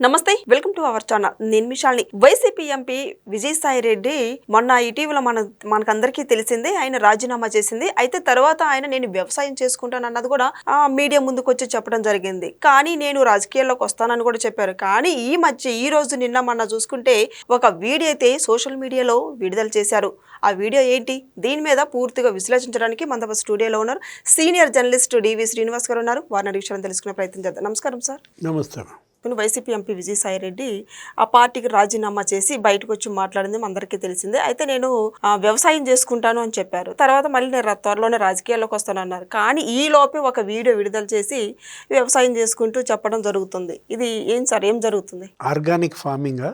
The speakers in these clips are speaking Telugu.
నమస్తే, వెల్కమ్ టు అవర్ ఛానల్. నేను మిషాల్ని. వైసీపీ ఎంపీ విజయసాయి రెడ్డి మొన్న ఇటీవల మనకందరికీ తెలిసిందే, ఆయన రాజీనామా చేసింది. అయితే తర్వాత ఆయన నేను వ్యవసాయం చేసుకుంటాను అన్నది కూడా మీడియా ముందుకు వచ్చి చెప్పడం జరిగింది. కానీ నేను రాజకీయాల్లోకి వస్తానని కూడా చెప్పారు. కానీ ఈ రోజు నిన్న మొన్న చూసుకుంటే ఒక వీడియో అయితే సోషల్ మీడియాలో విడుదల చేశారు. ఆ వీడియో ఏంటి, దీని మీద పూర్తిగా విశ్లేషించడానికి మన స్టూడియోలో ఉన్నారు సీనియర్ జర్నలిస్ట్ డివి శ్రీనివాస్ గారు ఉన్నారు. వారిని అడిగి విషయాలను తెలుసుకునే ప్రయత్నం చేద్దాం. నమస్కారం సార్. నమస్తే. వైసీపీ ఎంపీ విజయసాయి రెడ్డి ఆ పార్టీకి రాజీనామా చేసి బయటకు వచ్చి మాట్లాడింది అందరికీ తెలిసిందే. అయితే నేను వ్యవసాయం చేసుకుంటాను అని చెప్పారు. తర్వాత మళ్ళీ నేను త్వరలోనే రాజకీయాల్లోకి వస్తానన్నారు. కానీ ఈ లోపే ఒక వీడియో విడుదల చేసి వ్యవసాయం చేసుకుంటూ చెప్పడం జరుగుతుంది. ఇది ఏం సార్, ఏం జరుగుతుంది? Organic farming,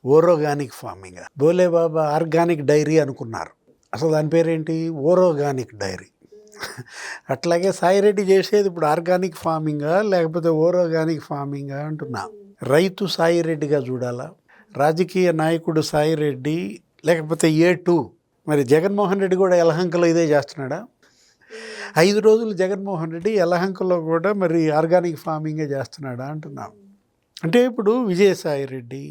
organic farming. Bhole Baba organic dairy అనుకున్నారు. అసలు దాని పేరేంటి? Organic dairy. అట్లాగే సాయిరెడ్డి చేసేది ఇప్పుడు ఆర్గానిక్ ఫార్మింగా లేకపోతే ఓరోగానిక్ ఫార్మింగా అంటున్నా. రైతు సాయిరెడ్డిగా చూడాలా, రాజకీయ నాయకుడు సాయిరెడ్డి, లేకపోతే A2. మరి జగన్మోహన్ రెడ్డి కూడా యలహంకలో ఇదే చేస్తున్నాడా? 5 రోజులు జగన్మోహన్ రెడ్డి యలహంకలో కూడా మరి ఆర్గానిక్ ఫార్మింగే చేస్తున్నాడా అంటున్నాం. అంటే ఇప్పుడు విజయసాయి రెడ్డి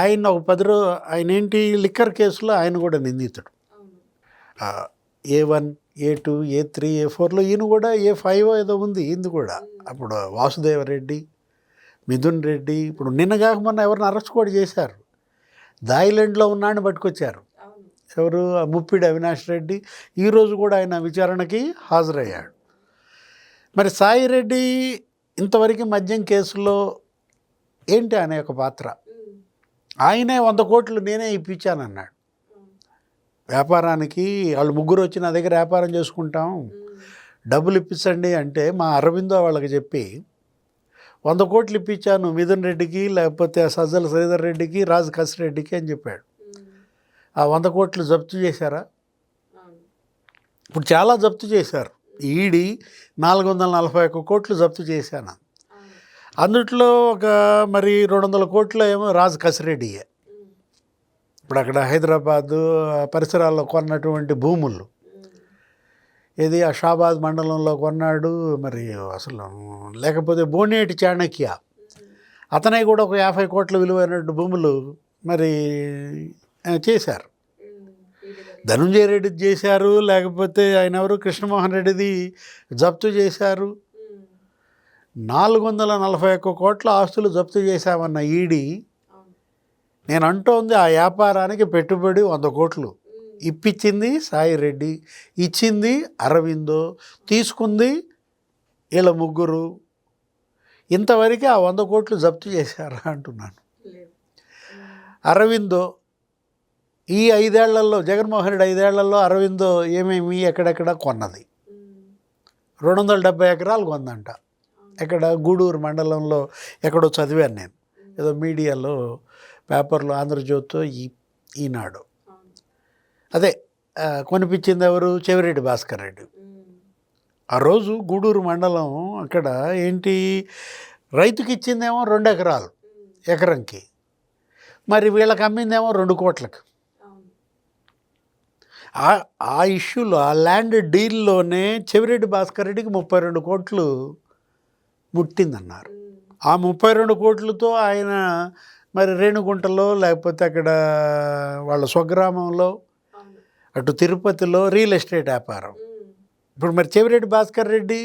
ఆయన ఒక 10 రోజులు ఆయన ఏంటి లిక్కర్ కేసులో ఆయన కూడా నిందితుడు. A1, A2, A3, A4లో ఈయన కూడా A5 ఏదో ఉంది ఈయన కూడా. అప్పుడు వాసుదేవరెడ్డి, మిథున్ రెడ్డి, ఇప్పుడు నిన్న కాక మొన్న ఎవరిని అరెస్ట్ కూడా చేశారు. థాయిలాండ్లో ఉన్నాడని పట్టుకొచ్చారు. ఎవరు? ముప్పిడి అవినాష్ రెడ్డి. ఈరోజు కూడా ఆయన విచారణకి హాజరయ్యాడు. మరి సాయిరెడ్డి ఇంతవరకు మద్యం కేసులో ఏంటి అనే ఒక పాత్ర? ఆయనే 100 కోట్లు నేనే ఇప్పించానన్నాడు వ్యాపారానికి. వాళ్ళు ముగ్గురు వచ్చి నా దగ్గర వ్యాపారం చేసుకుంటాం, డబ్బులు ఇప్పించండి అంటే మా అరవిందో వాళ్ళకి చెప్పి 100 కోట్లు ఇప్పించాను మిథున్ రెడ్డికి, లేకపోతే సజ్జల శ్రీధర్ రెడ్డికి, రాజు కసిరెడ్డికి అని చెప్పాడు. ఆ 100 కోట్లు జప్తు చేశారా? ఇప్పుడు చాలా జప్తు చేశారు. ఈడీ 441 కోట్లు జప్తు చేశాను. అందుట్లో ఒక మరి 200 కోట్లు ఏమో రాజు కసిరెడ్డియే. ఇప్పుడు అక్కడ హైదరాబాదు పరిసరాల్లో కొన్నటువంటి భూములు, ఏది ఆ షాబాద్ మండలంలో కొన్నాడు. మరి అసలు లేకపోతే బోనేటి చాణక్య అతనే కూడా ఒక 50 కోట్ల విలువైనటువంటి భూములు మరి చేశారు. ధనుంజయ రెడ్డిది చేశారు, లేకపోతే ఆయన ఎవరు కృష్ణమోహన్ రెడ్డిది జప్తు చేశారు. 441 కోట్ల ఆస్తులు జప్తు చేశామన్న ఈడీ నేను అంటోంది ఆ వ్యాపారానికి పెట్టుబడి 100 కోట్లు ఇప్పించింది సాయిరెడ్డి, ఇచ్చింది అరవిందో, తీసుకుంది వీళ్ళ ముగ్గురు. ఇంతవరకు ఆ 100 కోట్లు జప్తు చేశారా అంటున్నాను. అరవిందో ఈ 5 ఏళ్లలో, జగన్మోహన్ రెడ్డి 5 ఏళ్లలో అరవిందో ఏమేమి ఎక్కడెక్కడ కొన్నది? 270 ఎకరాలు కొందంట. ఎక్కడ? గూడూరు మండలంలో ఎక్కడో చదివాను నేను, ఏదో మీడియాలో, పేపర్లో, ఆంధ్రజ్యోతితో, ఈనాడు. అదే కొనిపించింది ఎవరు? చెవిరెడ్డి భాస్కర్ రెడ్డి. ఆ రోజు గూడూరు మండలం అక్కడ ఏంటి రైతుకి ఇచ్చిందేమో 2 ఎకరాలు ఎకరంకి, మరి వీళ్ళకి అమ్మిందేమో 2 కోట్లకు. ఆ ఇష్యూలో, ఆ ల్యాండ్ డీల్లోనే చెవిరెడ్డి భాస్కర్ రెడ్డికి 32 కోట్లు ముట్టిందన్నారు. ఆ 32 కోట్లతో ఆయన మరి రేణుగుంటలో, లేకపోతే అక్కడ వాళ్ళ స్వగ్రామంలో, అటు తిరుపతిలో రియల్ ఎస్టేట్ వ్యాపారం. ఇప్పుడు మరి చెవిరెడ్డి భాస్కర్ రెడ్డి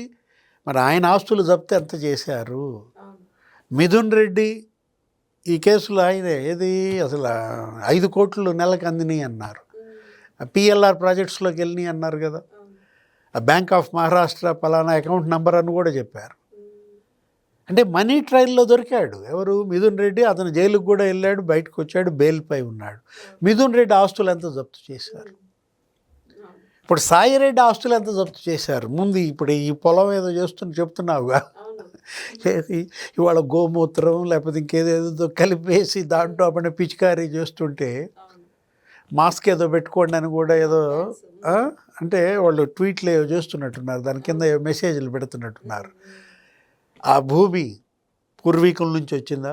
మరి ఆయన ఆస్తులు జప్తు ఎంత చేశారు? మిథున్ రెడ్డి ఈ కేసులో ఆయన ఏది అసలు 5 కోట్లు నెలకు అందినాయి అన్నారు. PLR ప్రాజెక్ట్స్లోకి వెళ్ళినాయి అన్నారు కదా. బ్యాంక్ ఆఫ్ మహారాష్ట్ర పలానా అకౌంట్ నెంబర్ అని కూడా చెప్పారు. అంటే మనీ ట్రయల్లో దొరికాడు ఎవరు? మిథున్ రెడ్డి. అతను జైలుకు కూడా వెళ్ళాడు, బయటకు వచ్చాడు, బెయిల్పై ఉన్నాడు. మిథున్ రెడ్డి ఆస్తులు ఎంత జప్తు చేశారు? ఇప్పుడు సాయిరెడ్డి ఆస్తులు ఎంత జప్తు చేశారు? ముందు ఇప్పుడు ఈ పొలం ఏదో చెప్తున్నావుగా, ఇవాళ గోమూత్రం లేకపోతే ఇంకేదేదో కలిపేసి దాంట్లో అప్పుడు పిచికారీ చేస్తుంటే మాస్క్ ఏదో పెట్టుకోండి అని కూడా ఏదో అంటే వాళ్ళు ట్వీట్లు ఏదో చేస్తున్నట్టున్నారు, దాని కింద మెసేజ్లు పెడుతున్నట్టున్నారు. ఆ భూమి పూర్వీకుల నుంచి వచ్చిందా?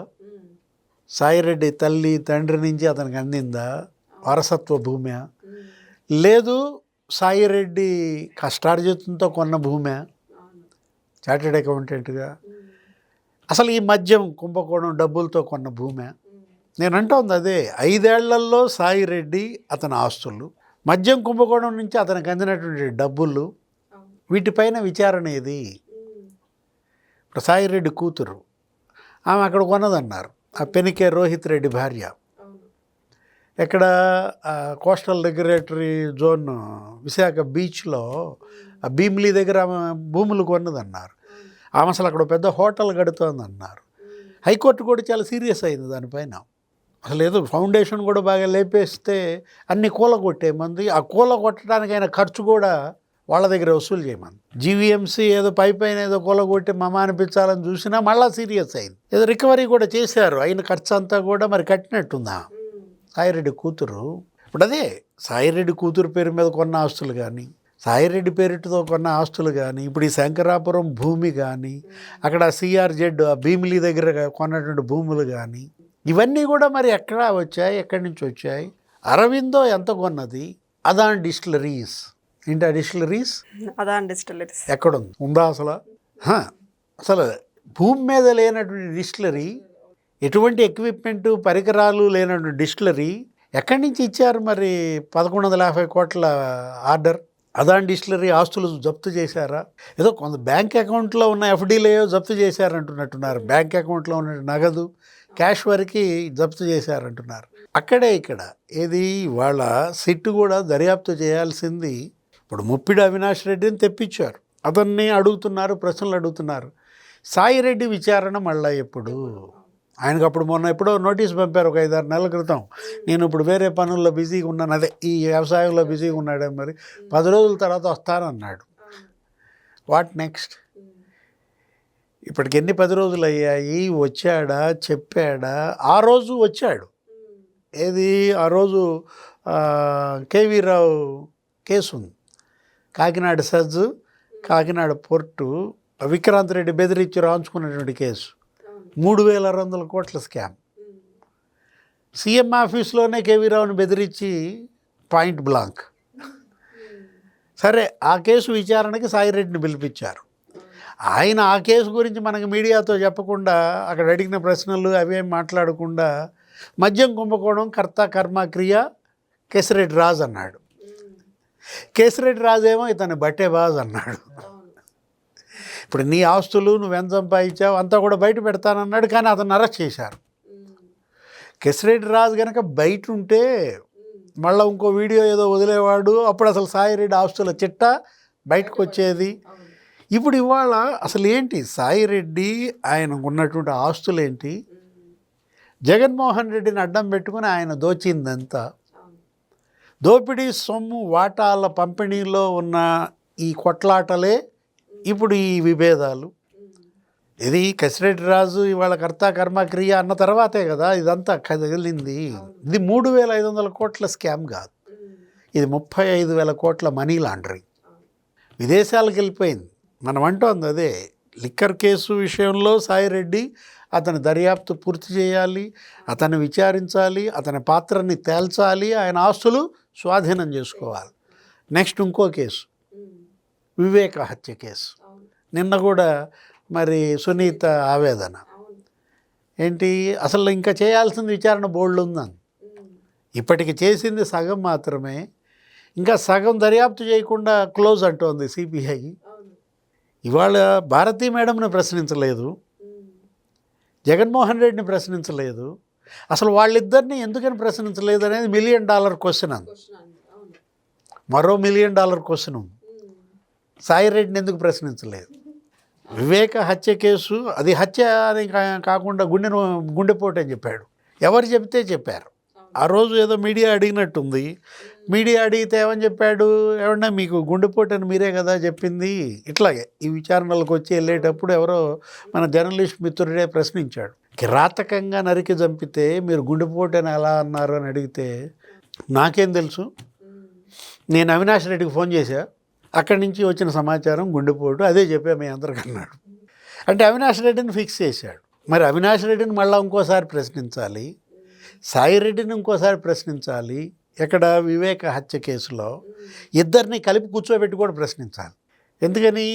సాయిరెడ్డి తల్లి తండ్రి నుంచి అతనికి అందిందా? వారసత్వ భూమి లేదు, సాయిరెడ్డి కష్టార్జితంతో కొన్న భూమి చార్టెడ్ అకౌంటెంట్గా అసలు ఈ మద్యం కుంభకోణం డబ్బులతో కొన్న భూమే? నేను అంటోంది అదే. 5 ఏళ్లలో సాయి రెడ్డి అతని ఆస్తులు, మద్యం కుంభకోణం నుంచి అతనికి అందినటువంటి డబ్బులు, వీటిపైన విచారణ ఏది? ఇప్పుడు సాయి రెడ్డి కూతురు ఆమె అక్కడ కొన్నదన్నారు, ఆ పెనికే రోహిత్ రెడ్డి భార్య. ఎక్కడ కోస్టల్ రెగ్యులేటరీ జోన్ విశాఖ బీచ్లో ఆ భీమిలీ దగ్గర ఆమె భూములు కొన్నదన్నారు. ఆమె అసలు అక్కడ పెద్ద హోటల్ కడుతోంది అన్నారు. హైకోర్టు కూడా చాలా సీరియస్ అయింది దానిపైన. అసలు ఏదో ఫౌండేషన్ కూడా బాగా లేపేస్తే అన్ని కూలగొట్టే మంది, ఆ కూలగొట్టడానికి అయిన ఖర్చు కూడా వాళ్ళ దగ్గర వసూలు చేయమంది. జీవీఎంసీ ఏదో పైన ఏదో కూలగొట్టి మమ అనిపించాలని చూసినా మళ్ళీ సీరియస్ అయింది. ఏదో రికవరీ కూడా చేశారు, అయిన ఖర్చు అంతా కూడా మరి కట్టినట్టుందా సాయిరెడ్డి కూతురు? ఇప్పుడు అదే సాయిరెడ్డి కూతురు పేరు మీద కొన్న ఆస్తులు కానీ, సాయిరెడ్డి పేరుతో కొన్న ఆస్తులు కానీ, ఇప్పుడు ఈ శంకరాపురం భూమి కానీ, అక్కడ సిఆర్జెడ్ ఆ భీమిలీ దగ్గర కొన్నటువంటి భూములు కానీ, ఇవన్నీ కూడా మరి ఎక్కడ వచ్చాయి, ఎక్కడి నుంచి వచ్చాయి? అరవిందో ఎంత కొన్నది? అదాన్ డిస్టిలరీస్. ఏంటి ఆ డిస్టిలరీస్? అదాన్ డిస్టిలరీస్ ఎక్కడుంది? ఉందా అసలు? అసలు భూమి మీద లేనటువంటి డిస్టిలరీ, ఎటువంటి ఎక్విప్మెంటు పరికరాలు లేనటువంటి డిస్టిలరీ ఎక్కడి నుంచి ఇచ్చారు మరి? 1150 కోట్ల ఆర్డర్. అదాన్ డిస్టిలరీ ఆస్తులు జప్తు చేశారా? ఏదో కొంత బ్యాంక్ అకౌంట్లో ఉన్న ఎఫ్డీలేయో జప్తు చేశారంటున్నట్టున్నారు. బ్యాంక్ అకౌంట్లో ఉన్న నగదు క్యాష్ వరకు జప్తు చేశారంటున్నారు. అక్కడే ఇక్కడ ఏది వాళ్ళ సిట్టు కూడా దర్యాప్తు చేయాల్సింది. ఇప్పుడు ముప్పిడి అవినాష్ రెడ్డిని తెప్పించారు, అతన్ని అడుగుతున్నారు, ప్రశ్నలు అడుగుతున్నారు. సాయిరెడ్డి విచారణ మళ్ళీ ఎప్పుడు? ఆయనకు అప్పుడు మొన్న ఎప్పుడో నోటీస్ పంపారు, ఒక 5-6 నెలల క్రితం. నేను ఇప్పుడు వేరే పనుల్లో బిజీగా ఉన్నాను, అదే ఈ వ్యవసాయంలో బిజీగా ఉన్నాడే, మరి 10 రోజుల తర్వాత వస్తానన్నాడు. What next? ఇప్పటికి ఎన్ని 10 రోజులు అయ్యాయి? వచ్చాడా? చెప్పాడా? ఆ రోజు వచ్చాడు. ఏది ఆ రోజు కేవీ రావు కేసు ఉంది, కాకినాడ సజ్జు, కాకినాడ పోర్టు, విక్రాంత్ రెడ్డి బెదిరించి రాంచుకున్నటువంటి కేసు, 3600 కోట్ల స్కామ్. సీఎం ఆఫీస్లోనే కేవీ రావుని బెదిరించి పాయింట్ బ్లాంక్. సరే, ఆ కేసు విచారణకి సాయిరెడ్డిని పిలిపించారు. ఆయన ఆ కేసు గురించి మనకి మీడియాతో చెప్పకుండా, అక్కడ అడిగిన ప్రశ్నలు అవేం మాట్లాడకుండా, మద్యం కుంభకోణం కర్త కర్మ క్రియ కేసిరెడ్డి రాజు అన్నాడు. కేసిరెడ్డి రాజు ఏమో ఇతను బట్టేబాజ్ అన్నాడు. ఇప్పుడు నీ ఆస్తులు నువ్వెంత సంపాదించావు అంతా కూడా బయట పెడతానన్నాడు, కానీ అతను అరెస్ట్ చేశారు. కేసిరెడ్డి రాజు కనుక బయట ఉంటే మళ్ళీ ఇంకో వీడియో ఏదో వదిలేవాడు, అప్పుడు అసలు సాయిరెడ్డి ఆస్తుల చిట్ట బయటకు వచ్చేది. ఇప్పుడు ఇవాళ అసలు ఏంటి సాయిరెడ్డి ఆయనకు ఉన్నటువంటి ఆస్తులు ఏంటి? జగన్మోహన్ రెడ్డిని అడ్డం పెట్టుకుని ఆయన దోచిందంతా, దోపిడీ సొమ్ము వాటాల పంపిణీలో ఉన్న ఈ కొట్లాటలే ఇప్పుడు ఈ విభేదాలు. ఇది కేసిరెడ్డి రాజు ఇవాళ కర్త కర్మ క్రియ అన్న తర్వాతే కదా ఇదంతా కదిలింది. ఇది 3500 కోట్ల స్కామ్ కాదు, ఇది 35,000 కోట్ల మనీ లాండరింగ్. విదేశాలకు వెళ్ళిపోయింది. మనం అంటోంది అదే. లిక్కర్ కేసు విషయంలో సాయిరెడ్డి అతని దర్యాప్తు పూర్తి చేయాలి, అతన్ని విచారించాలి, అతని పాత్రని తేల్చాలి, ఆయన ఆస్తులు స్వాధీనం చేసుకోవాలి. నెక్స్ట్ ఇంకో కేసు, వివేక హత్య కేసు. నిన్న కూడా మరి సునీత ఆవేదన ఏంటి? అసలు ఇంకా చేయాల్సిన విచారణ బోర్డు ఉందని, ఇప్పటికి చేసింది సగం మాత్రమే, ఇంకా సగం దర్యాప్తు చేయకుండా క్లోజ్ అంటోంది సిబిఐ. ఇవాళ భారతీ మేడంని ప్రశ్నించలేదు, జగన్మోహన్ రెడ్డిని ప్రశ్నించలేదు. అసలు వాళ్ళిద్దరిని ఎందుకని ప్రశ్నించలేదు అనేది $1 మిలియన్ క్వశ్చన్. అంది మరో $1 మిలియన్ క్వశ్చన్ ఉంది, సాయిరెడ్డిని ఎందుకు ప్రశ్నించలేదు? వివేక హత్య కేసు, అది హత్య అని కాకుండా గుండెపోటు అని చెప్పాడు. ఎవరు చెప్తే చెప్పారు. ఆ రోజు ఏదో మీడియా అడిగినట్టుంది, మీడియా అడిగితే ఏమని చెప్పాడు? ఏమన్నా మీకు గుండెపోటు అని మీరే కదా చెప్పింది. ఇట్లాగే ఈ విచారణలకు వచ్చి వెళ్ళేటప్పుడు ఎవరో మన జర్నలిస్ట్ మిత్రుడే ప్రశ్నించాడు, కిరాతకంగా నరికి చంపితే మీరు గుండెపోటు అని ఎలా అన్నారు అని అడిగితే, నాకేం తెలుసు, నేను అవినాష్ రెడ్డికి ఫోన్ చేశా, అక్కడి నుంచి వచ్చిన సమాచారం గుండెపోటు, అదే చెప్పా మీ అందరికన్నాడు. అంటే అవినాష్ రెడ్డిని ఫిక్స్ చేశాడు. మరి అవినాష్ రెడ్డిని మళ్ళీ ఇంకోసారి ప్రశ్నించాలి, సాయిరెడ్డిని ఇంకోసారి ప్రశ్నించాలి. ఎక్కడ? వివేక హత్య కేసులో ఇద్దరిని కలిపి కూర్చోబెట్టి కూడా ప్రశ్నించాలి. ఎందుకని?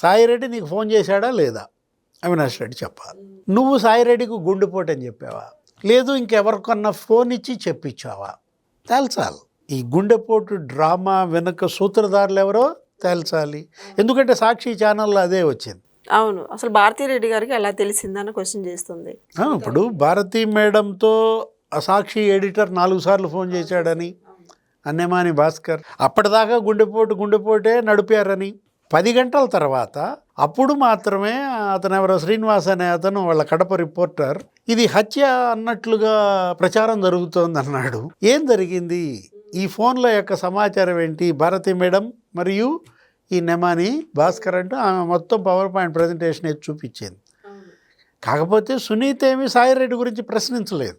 సాయిరెడ్డి నీకు ఫోన్ చేశాడా లేదా అవినాష్ రెడ్డి చెప్పాలి. నువ్వు సాయిరెడ్డికి గుండెపోటు అని చెప్పావా, లేదు ఇంకెవరికన్నా ఫోన్ ఇచ్చి చెప్పించావా? తేల్చాలి. ఈ గుండెపోటు డ్రామా వెనుక సూత్రధారులు ఎవరో తేల్చాలి. ఎందుకంటే సాక్షి ఛానల్లో అదే వచ్చింది. అవును, అసలు భారతీరెడ్డి గారికి ఎలా తెలిసిందని క్వశ్చన్ చేస్తుంది. ఇప్పుడు భారతీ మేడంతో ఆ సాక్షి ఎడిటర్ 4 సార్లు ఫోన్ చేశాడని అన్నెమాని భాస్కర్, అప్పటిదాకా గుండెపోటే నడిపారని. 10 గంటల తర్వాత అప్పుడు మాత్రమే అతను ఎవరో శ్రీనివాస్ అనే అతను వాళ్ళ కడప రిపోర్టర్ ఇది హత్య అన్నట్లుగా ప్రచారం జరుగుతోంది అన్నాడు. ఏం జరిగింది, ఈ ఫోన్ల యొక్క సమాచారం ఏంటి? భారతీ మేడం మరియు ఈ నెమాని భాస్కర్ అంటూ ఆమె మొత్తం పవర్ పాయింట్ ప్రజెంటేషన్ ఎత్తి చూపించింది. కాకపోతే సునీత ఏమి సాయిరెడ్డి గురించి ప్రశ్నించలేదు.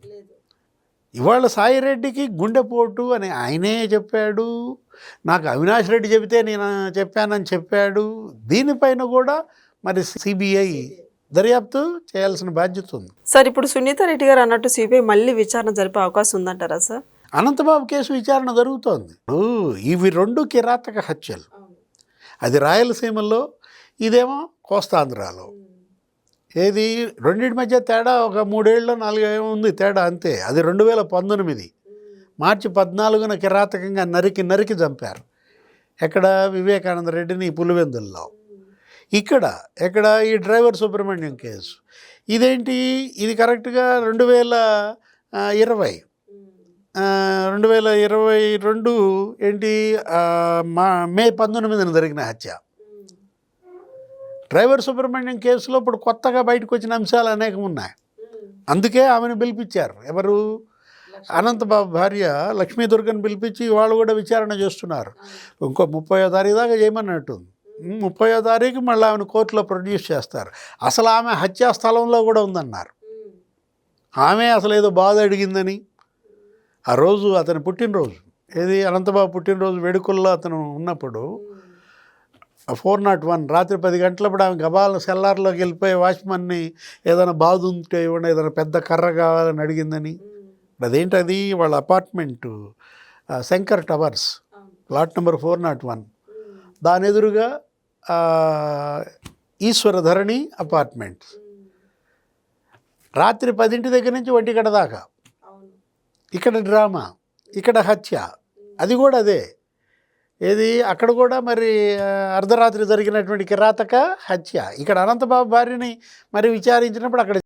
ఇవాళ సాయిరెడ్డికి గుండెపోటు అని ఆయనే చెప్పాడు, నాకు అవినాష్ రెడ్డి చెబితే నేను చెప్పానని చెప్పాడు. దీనిపైన కూడా మరి సిబిఐ దర్యాప్తు చేయాల్సిన బాధ్యత ఉంది. సార్, ఇప్పుడు సునీత రెడ్డి గారు అన్నట్టు సిబిఐ మళ్ళీ విచారణ జరిపే అవకాశం ఉందంటారా సార్? అనంతబాబు కేసు విచారణ జరుగుతోంది. ఇవి 2 కిరాతక హత్యలు. అది రాయలసీమలో, ఇదేమో కోస్తాంధ్రాలో. ఏది రెండింటి మధ్య తేడా ఒక 3 ఏళ్ళు 4 ఏళ్ళు ఉంది తేడా, అంతే. అది 2019 మార్చి 14న కిరాతకంగా నరికి చంపారు. ఎక్కడ? వివేకానంద రెడ్డిని పులివెందుల్లో. ఎక్కడ ఈ డ్రైవర్ సుబ్రహ్మణ్యం కేసు. ఇదేంటి, ఇది కరెక్ట్గా 2022 ఏంటి మే 19న జరిగిన హత్య. డ్రైవర్ సుబ్రహ్మణ్యం కేసులో ఇప్పుడు కొత్తగా బయటకు వచ్చిన అంశాలు అనేకం ఉన్నాయి. అందుకే ఆమెను పిలిపించారు. ఎవరు? అనంతబాబు భార్య లక్ష్మీదుర్గను పిలిపించి వాళ్ళు కూడా విచారణ చేస్తున్నారు. ఇంకో 30వ తారీఖు దాకా చేయమన్నట్టుంది. 30వ తారీఖు మళ్ళీ ఆమెను కోర్టులో ప్రొడ్యూస్ చేస్తారు. అసలు ఆమె హత్యా స్థలంలో కూడా ఉందన్నారు. ఆమె అసలు ఏదో బాధ అడిగిందని, ఆ రోజు అతని పుట్టినరోజు, ఏది అనంతబాబు పుట్టినరోజు వేడుకల్లో అతను ఉన్నప్పుడు 401 రాత్రి 10 గంటలప్పుడు ఆమె గబాల సెల్లార్లోకి వెళ్ళిపోయి వాచ్మన్ని ఏదైనా బాధ ఉంటే ఇవ్వండి, ఏదైనా పెద్ద కర్ర కావాలని అడిగిందని. అదేంటది, వాళ్ళ apartment Shankar towers, plot number 401, దాని ఎదురుగా ఈశ్వరధరణి అపార్ట్మెంట్స్. రాత్రి 10 దగ్గర నుంచి 1 గంట దాకా ఇక్కడ డ్రామా, ఇక్కడ హత్య. అది కూడా అదే. ఏది, అక్కడ కూడా మరి అర్ధరాత్రి జరిగినటువంటి కిరాతక హత్య. ఇక్కడ అనంతబాబు భార్యని మరి విచారించినప్పుడు అక్కడ